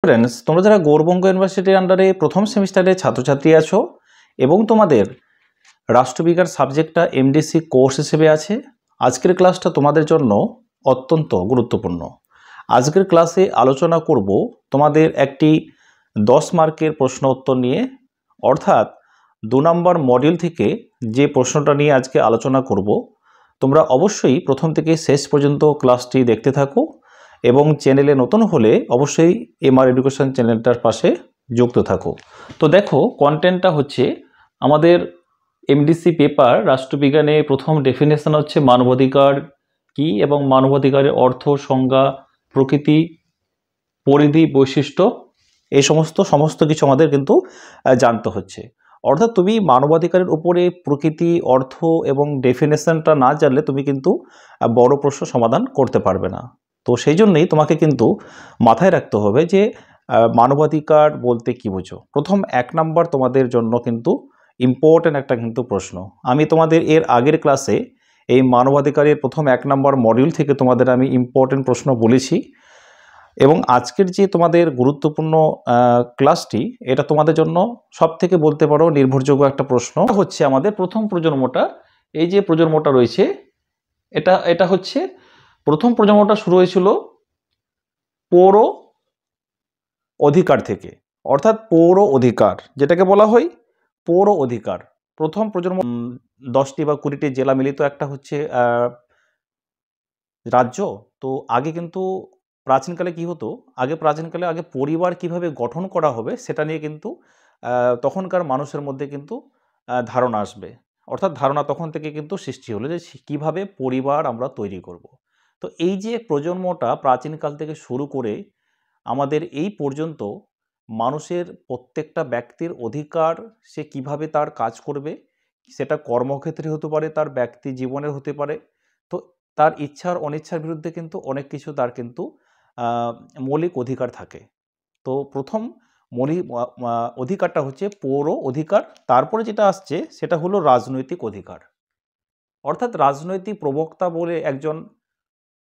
Friends, তোমরা যারা গৌরবঙ্গ ইউনিভার্সিটির আন্ডারে প্রথম সেমিস্টারে ছাত্রছাত্রী আছো এবং তোমাদের রাষ্ট্রবিজ্ঞান সাবজেক্টটা এমডিসি কোর্স হিসেবে আছে, আজকের ক্লাসটা তোমাদের জন্য অত্যন্ত গুরুত্বপূর্ণ। আজকের ক্লাসে আলোচনা করব তোমাদের একটি 10 মার্কের প্রশ্ন উত্তর নিয়ে, অর্থাৎ 2 নম্বর মডিউল থেকে যে প্রশ্নটা নিয়ে আজকে আলোচনা করব। তোমরা অবশ্যই প্রথম থেকে শেষ পর্যন্ত ক্লাসটি দেখতে থাকো এবং চ্যানেলে নতুন হলে অবশ্যই এমআর এডুকেশন চ্যানেলটার পাশে যুক্ত থাকো। তো দেখো, কন্টেন্টটা হচ্ছে আমাদের এমডিসি পেপার রাষ্ট্রবিজ্ঞানে প্রথম ডেফিনেশন হচ্ছে মানবাধিকার কি এবং মানবাধিকারের অর্থ, সংজ্ঞা, প্রকৃতি, পরিধি, বৈশিষ্ট্য, এই সমস্ত কিছু আমাদের কিন্তু জানতে হচ্ছে। অর্থাৎ তুমি মানবাধিকারের উপরে প্রকৃতি, অর্থ এবং ডেফিনেশনটা না জানলে তুমি কিন্তু বড় প্রশ্ন সমাধান করতে পারবে না। তো সেই জন্যই তোমাকে কিন্তু মাথায় রাখতে হবে যে মানবাধিকার বলতে কি বোঝো। প্রথম 1 নাম্বার তোমাদের জন্য কিন্তু ইম্পর্টেন্ট একটা কিন্তু প্রশ্ন। আমি তোমাদের এর আগের ক্লাসে এই মানবাধিকারের প্রথম 1 নাম্বার মডিউল থেকে তোমাদের আমি ইম্পর্টেন্ট প্রশ্ন বলেছি এবং আজকের যে তোমাদের গুরুত্বপূর্ণ ক্লাসটি, এটা তোমাদের জন্য সব থেকে বলতে পারো নির্ভরযোগ্য একটা প্রশ্ন। হচ্ছে আমাদের প্রথম প্রজন্মটা, এই যে প্রজন্মটা রয়েছে, এটা হচ্ছে প্রথম প্রজন্মটা শুরু হয়েছিল পৌর অধিকার থেকে, অর্থাৎ পৌর অধিকার যেটাকে বলা হয় পৌর অধিকার। প্রথম প্রজন্ম 10টি বা 20টি জেলা মিলিত একটা হচ্ছে রাজ্য। তো আগে কিন্তু প্রাচীনকালে কি হতো, আগে পরিবার কিভাবে গঠন করা হবে সেটা নিয়ে কিন্তু তখনকার মানুষের মধ্যে কিন্তু ধারণা আসবে, অর্থাৎ ধারণা তখন থেকে কিন্তু সৃষ্টি হলো যে কিভাবে পরিবার আমরা তৈরি করব। তো এই যে প্রজন্মটা প্রাচীনকাল থেকে শুরু করে আমাদের এই পর্যন্ত মানুষের প্রত্যেকটা ব্যক্তির অধিকার, সে কিভাবে তার কাজ করবে, সেটা কর্মক্ষেত্রে হতে পারে, তার ব্যক্তি জীবনে হতে পারে। তো তার ইচ্ছার অনিচ্ছার বিরুদ্ধে কিন্তু অনেক কিছু তার কিন্তু মৌলিক অধিকার থাকে। তো প্রথম মৌলিক অধিকারটা হচ্ছে পৌর অধিকার। তারপরে যেটা আসছে সেটা হলো রাজনৈতিক অধিকার। অর্থাৎ রাজনৈতিক প্রবক্তা বলে একজন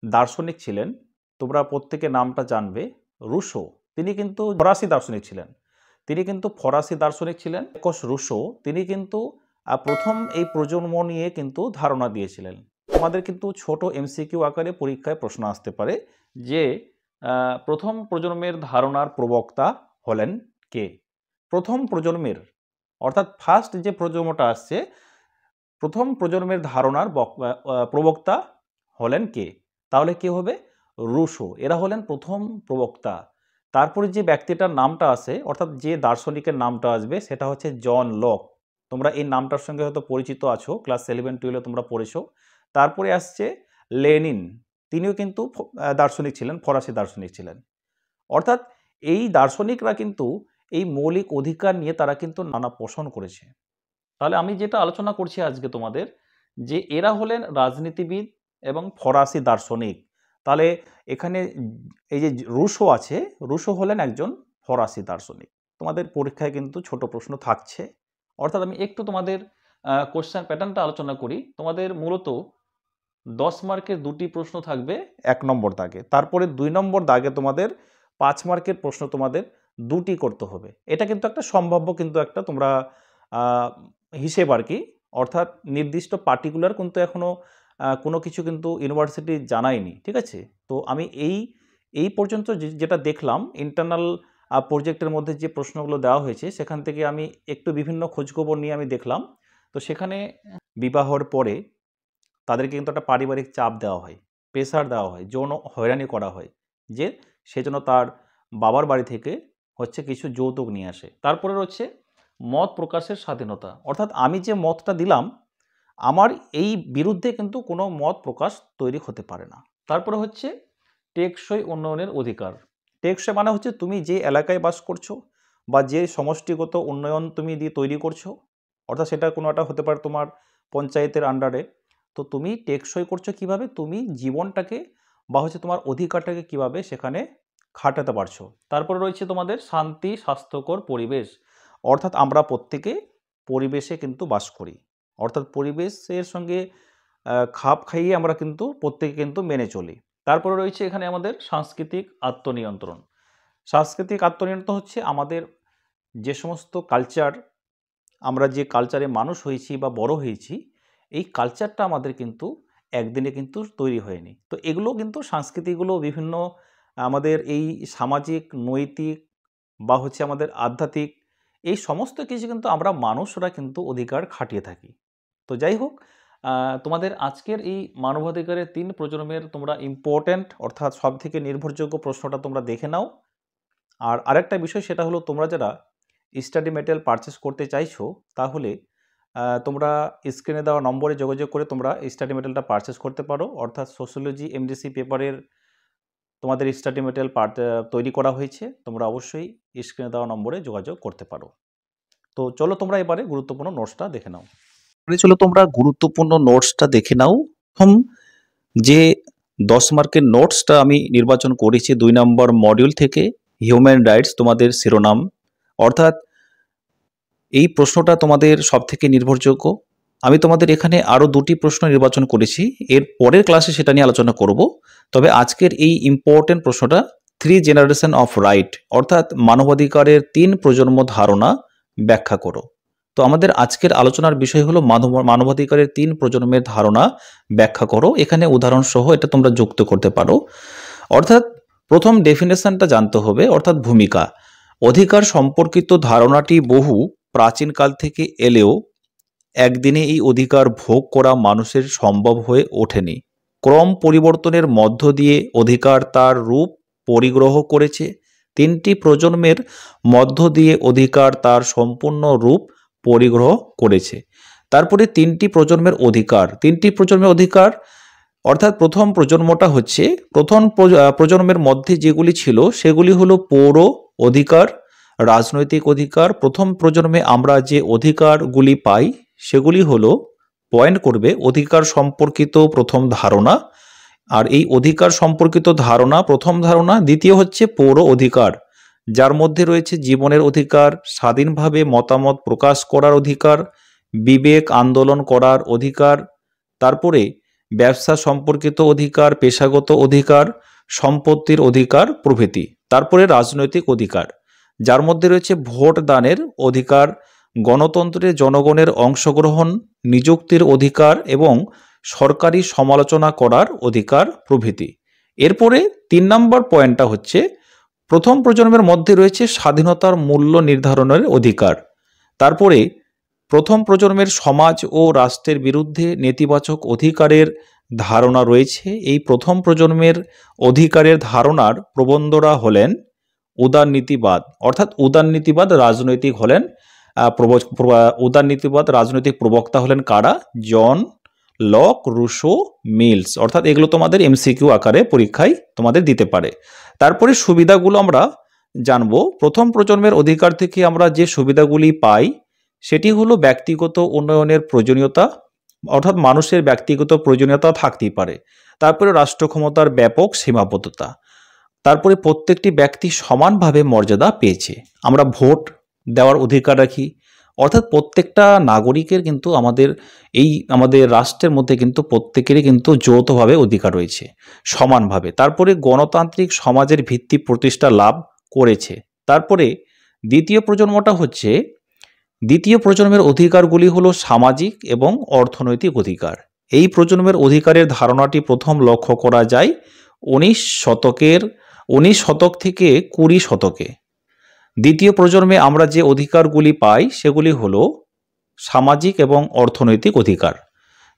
দার্শনিক ছিলেন, তোমরা প্রত্যেকে নামটা জানবে, রুশো। তিনি কিন্তু ফরাসি দার্শনিক ছিলেন। রুশো তিনি কিন্তু প্রথম এই প্রজন্ম নিয়ে কিন্তু ধারণা দিয়েছিলেন। আমাদের কিন্তু ছোট এমসিকিউ আকারে পরীক্ষায় প্রশ্ন আসতে পারে যে প্রথম প্রজন্মের ধারণার প্রবক্তা হলেন কে। প্রথম প্রজন্মের, অর্থাৎ ফার্স্ট যে প্রজন্মটা আসছে, প্রথম প্রজন্মের ধারণার প্রবক্তা হলেন কে? তাহলে কে হবে? রুশো। এরা হলেন প্রথম প্রবক্তা। তারপরে যে ব্যক্তিটার নামটা আসে, অর্থাৎ যে দার্শনিকের নামটা আসবে, সেটা হচ্ছে জন লক। তোমরা এই নামটার সঙ্গে হয়তো পরিচিত আছো, ক্লাস 11-12 তোমরা পড়েছো। তারপরে আসছে লেনিন, তিনিও কিন্তু দার্শনিক ছিলেন, ফরাসি দার্শনিক ছিলেন। অর্থাৎ এই দার্শনিকরা কিন্তু এই মৌলিক অধিকার নিয়ে তারা কিন্তু নানা পোষণ করেছে। তাহলে আমি যেটা আলোচনা করছি আজকে তোমাদের, যে এরা হলেন রাজনীতিবিদ এবং ফরাসি দার্শনিক। তাহলে এখানে এই যে রুশো আছে, রুশো হলেন একজন ফরাসি দার্শনিক। তোমাদের পরীক্ষায় কিন্তু ছোট প্রশ্ন থাকছে। অর্থাৎ আমি একটু তোমাদের কোশ্চেন প্যাটার্নটা আলোচনা করি। তোমাদের মূলত 10 মার্কের 2টি প্রশ্ন থাকবে 1 নম্বর দাগে, তারপরে 2 নম্বর দাগে তোমাদের 5 মার্কের প্রশ্ন তোমাদের 2টি করতে হবে। এটা কিন্তু একটা সম্ভাব্য কিন্তু একটা তোমরা হিসেব আর কি, অর্থাৎ নির্দিষ্ট পার্টিকুলার কিন্তু এখনও কোনো কিছু কিন্তু ইউনিভার্সিটি জানায়নি, ঠিক আছে। তো আমি এই পর্যন্ত যেটা দেখলাম, ইন্টারনাল প্রজেক্টের মধ্যে যে প্রশ্নগুলো দেওয়া হয়েছে সেখান থেকে আমি একটু বিভিন্ন খোঁজখবর নিয়ে আমি দেখলাম। তো সেখানে বিবাহর পরে তাদেরকে কিন্তু একটা পারিবারিক চাপ দেওয়া হয়, প্রেসার দেওয়া হয়, যৌন হয়রানি করা হয়, যে সেজন্য তার বাবার বাড়ি থেকে হচ্ছে কিছু যৌতুক নিয়ে আসে। তারপরে হচ্ছে মত প্রকাশের স্বাধীনতা, অর্থাৎ আমি যে মতটা দিলাম আমার এই বিরুদ্ধে কিন্তু কোনো মত প্রকাশ তৈরি হতে পারে না। তারপরে হচ্ছে টেকসই উন্নয়নের অধিকার। টেকসই মানে হচ্ছে তুমি যে এলাকায় বাস করছো বা যে সমষ্টিগত উন্নয়ন তুমি দিয়ে তৈরি করছো, অর্থাৎ সেটা কোনো একটা হতে পারে তোমার পঞ্চায়েতের আন্ডারে। তো তুমি টেকসই করছো কিভাবে, তুমি জীবনটাকে বা হচ্ছে তোমার অধিকারটাকে কিভাবে সেখানে খাটাতে পারছো। তারপরে রয়েছে তোমাদের শান্তি, স্বাস্থ্যকর পরিবেশ, অর্থাৎ আমরা প্রত্যেকে পরিবেশে কিন্তু বাস করি, অর্থাৎ পরিবেশের সঙ্গে খাপ খাইয়ে আমরা কিন্তু প্রত্যেকে কিন্তু মেনে চলি। তারপরে রয়েছে এখানে আমাদের সাংস্কৃতিক আত্মনিয়ন্ত্রণ। সাংস্কৃতিক আত্মনিয়ন্ত্রণ হচ্ছে আমাদের যে সমস্ত কালচার, আমরা যে কালচারে মানুষ হয়েছি বা বড় হয়েছি, এই কালচারটা আমাদের কিন্তু একদিনে কিন্তু তৈরি হয়নি। তো এগুলো কিন্তু সংস্কৃতিগুলো বিভিন্ন আমাদের এই সামাজিক, নৈতিক বা হচ্ছে আমাদের আধ্যাত্মিক, এই সমস্ত কিছু কিন্তু আমরা মানুষরা কিন্তু অধিকার খাটিয়ে থাকি। তো যাই হোক, তোমাদের আজকের এই মানবাধিকারের 3 প্রজন্মের তোমরা ইম্পর্ট্যান্ট অর্থাৎ সবথেকে নির্ভরযোগ্য প্রশ্নটা তোমরা দেখে নাও। আর আরেকটা বিষয়, সেটা হলো তোমরা যারা স্টাডি মেটেরিয়াল পারচেস করতে চাইছো, তাহলে তোমরা স্ক্রিনে দেওয়া নম্বরে যোগাযোগ করে তোমরা স্টাডি মেটেরিয়ালটা পারচেস করতে পারো। অর্থাৎ সোশ্যোলজি এমডিসি পেপারের তোমাদের স্টাডি মেটেরিয়াল তৈরি করা হয়েছে, তোমরা অবশ্যই স্ক্রিনে দেওয়া নম্বরে যোগাযোগ করতে পারো। তো চলো তোমরা এবারে গুরুত্বপূর্ণ নোটসটা দেখে নাও। চলো তোমরা গুরুত্বপূর্ণ নোটসটা দেখে নাও। প্রথম যে 10 মার্কের নোটসটা আমি নির্বাচন করেছি 2 নম্বর মডিউল থেকে, হিউম্যান রাইটস তোমাদের শিরোনাম, অর্থাৎ এই প্রশ্নটা তোমাদের সবথেকে নির্ভরযোগ্য। আমি তোমাদের এখানে আরও 2টি প্রশ্ন নির্বাচন করেছি, এর পরের ক্লাসে সেটা নিয়ে আলোচনা করব। তবে আজকের এই ইম্পর্টেন্ট প্রশ্নটা 3 জেনারেশন অফ রাইট, অর্থাৎ মানবাধিকারের 3 প্রজন্ম ধারণা ব্যাখ্যা করো। তো আমাদের আজকের আলোচনার বিষয় হলো মানবাধিকারের 3 প্রজন্মের ধারণা ব্যাখ্যা করো। এখানে উদাহরণ সহ এটা তোমরা যুক্ত করতে পারো। অর্থাৎ প্রথম ডেফিনেশনটা জানতে হবে, অর্থাৎ ভূমিকা। অধিকার সম্পর্কিত ধারণাটি বহু প্রাচীনকাল থেকে এলেও একদিনে এই অধিকার ভোগ করা মানুষের সম্ভব হয়ে ওঠেনি। ক্রম পরিবর্তনের মধ্য দিয়ে অধিকার তার রূপ পরিগ্রহ করেছে। 3টি প্রজন্মের মধ্য দিয়ে অধিকার তার সম্পূর্ণ রূপ পরিগ্রহ করেছে। তারপরে 3টি প্রজন্মের অধিকার, অর্থাৎ প্রথম প্রজন্মটা হচ্ছে, প্রথম প্রজন্মের মধ্যে যেগুলি ছিল সেগুলি হলো পৌর অধিকার, রাজনৈতিক অধিকার। প্রথম প্রজন্মে আমরা যে অধিকারগুলি পাই সেগুলি হলো, পয়েন্ট করবে, অধিকার সম্পর্কিত প্রথম ধারণা। আর এই অধিকার সম্পর্কিত ধারণা, প্রথম ধারণা। দ্বিতীয় হচ্ছে পৌর অধিকার, যার মধ্যে রয়েছে জীবনের অধিকার, স্বাধীনভাবে মতামত প্রকাশ করার অধিকার, বিবেক আন্দোলন করার অধিকার। তারপরে ব্যবসা সম্পর্কিত অধিকার, পেশাগত অধিকার, সম্পত্তির অধিকার প্রভৃতি। তারপরে রাজনৈতিক অধিকার, যার মধ্যে রয়েছে ভোট দানের অধিকার, গণতন্ত্রে জনগণের অংশগ্রহণ, নিযুক্তির অধিকার এবং সরকারি সমালোচনা করার অধিকার প্রভৃতি। এরপরে 3 নম্বর পয়েন্টটা হচ্ছে, প্রথম প্রজন্মের মধ্যে রয়েছে স্বাধীনতার মূল্য নির্ধারণের অধিকার। তারপরে প্রথম প্রজন্মের সমাজ ও রাষ্ট্রের বিরুদ্ধে নেতিবাচক অধিকারের ধারণা রয়েছে। এই প্রথম প্রজন্মের অধিকারের ধারণার প্রবন্ধরা হলেন উদারনীতিবাদ, অর্থাৎ উদারনীতিবাদ রাজনৈতিক হলেন উদারনীতিবাদ রাজনৈতিক প্রবক্তা হলেন কারা? John Locke, Rousseau, Mills. অর্থাৎ এগুলো তোমাদের এমসিকিউ আকারে পরীক্ষায় তোমাদের দিতে পারে। তারপরে সুবিধাগুলো আমরা জানবো। প্রথম প্রজন্মের অধিকার থেকে আমরা যে সুবিধাগুলি পাই সেটি হলো ব্যক্তিগত উন্নয়নের প্রয়োজনীয়তা, অর্থাৎ মানুষের ব্যক্তিগত প্রয়োজনীয়তা থাকতেই পারে। তারপরে রাষ্ট্র ক্ষমতার ব্যাপক সীমাবদ্ধতা। তারপরে প্রত্যেকটি ব্যক্তি সমানভাবে মর্যাদা পেয়েছে। আমরা ভোট দেওয়ার অধিকার রাখি, অর্থাৎ প্রত্যেকটা নাগরিকের কিন্তু আমাদের রাষ্ট্রের মধ্যে কিন্তু প্রত্যেকেরই কিন্তু যৌথভাবে অধিকার রয়েছে সমানভাবে। তারপরে গণতান্ত্রিক সমাজের ভিত্তি প্রতিষ্ঠা লাভ করেছে। তারপরে দ্বিতীয় প্রজন্মের অধিকারগুলি হলো সামাজিক এবং অর্থনৈতিক অধিকার। এই প্রজন্মের অধিকারের ধারণাটি প্রথম লক্ষ্য করা যায় 19 শতক থেকে 20 শতকে। দ্বিতীয় প্রজন্মে আমরা যে অধিকারগুলি পাই সেগুলি হলো সামাজিক এবং অর্থনৈতিক অধিকার,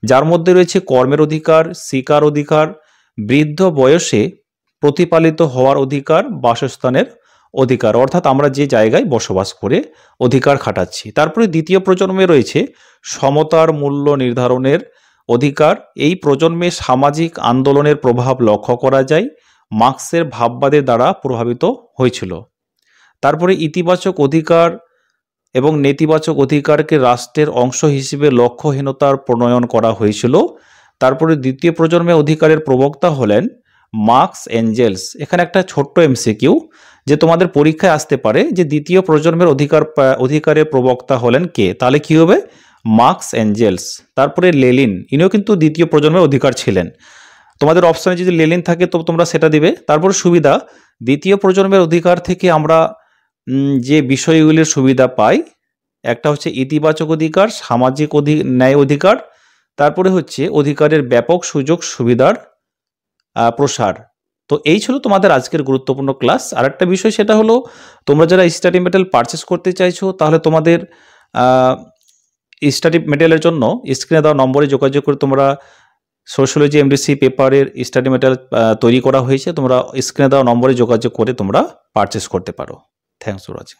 যার মধ্যে রয়েছে কর্মের অধিকার, শিকার অধিকার, বৃদ্ধ বয়সে প্রতিপালিত হওয়ার অধিকার, বাসস্থানের অধিকার, অর্থাৎ আমরা যে জায়গায় বসবাস করে অধিকার খাটাচ্ছি। তারপরে দ্বিতীয় প্রজন্মে রয়েছে সমতার মূল্য নির্ধারণের অধিকার। এই প্রজন্মে সামাজিক আন্দোলনের প্রভাব লক্ষ্য করা যায়, মার্ক্সের ভাববাদের দ্বারা প্রভাবিত হয়েছিল। তারপরে ইতিবাচক অধিকার এবং নেতিবাচক অধিকারকে রাষ্ট্রের অংশ হিসেবে লক্ষ্যহীনতার প্রণয়ন করা হয়েছিল। তারপরে দ্বিতীয় প্রজন্মে অধিকারের প্রবক্তা হলেন মার্কস এঞ্জেলস। এখানে একটা ছোট্ট এমসিকিউ যে তোমাদের পরীক্ষায় আসতে পারে যে দ্বিতীয় প্রজন্মের অধিকারের প্রবক্তা হলেন কে, তাহলে কি হবে? Marks Angeles. তারপরে লেনিন, ইনিও কিন্তু দ্বিতীয় প্রজন্মের অধিকার ছিলেন। তোমাদের অপশানে যদি লেলিন থাকে তো তোমরা সেটা দিবে। তারপর সুবিধা, দ্বিতীয় প্রজন্মের অধিকার থেকে আমরা যে বিষয়গুলির সুবিধা পাই, একটা হচ্ছে ইতিবাচক অধিকার, সামাজিক ন্যায় অধিকার, তারপরে হচ্ছে অধিকারের ব্যাপক সুযোগ সুবিধার প্রসার। তো এই ছিল তোমাদের আজকের গুরুত্বপূর্ণ ক্লাস। আর একটা বিষয় সেটা হলো, তোমরা যারা স্টাডি মেটেরিয়াল পারচেস করতে চাইছো তাহলে তোমাদের স্টাডি মেটেরিয়ালের জন্য স্ক্রিনে দেওয়া নম্বরে যোগাযোগ করে তোমরা সোশ্যোলজি এমডিসি পেপারের স্টাডি মেটেরিয়াল তৈরি করা হয়েছে, তোমরা স্ক্রিনে দেওয়া নম্বরে যোগাযোগ করে তোমরা পারচেস করতে পারো। Thanks for watching.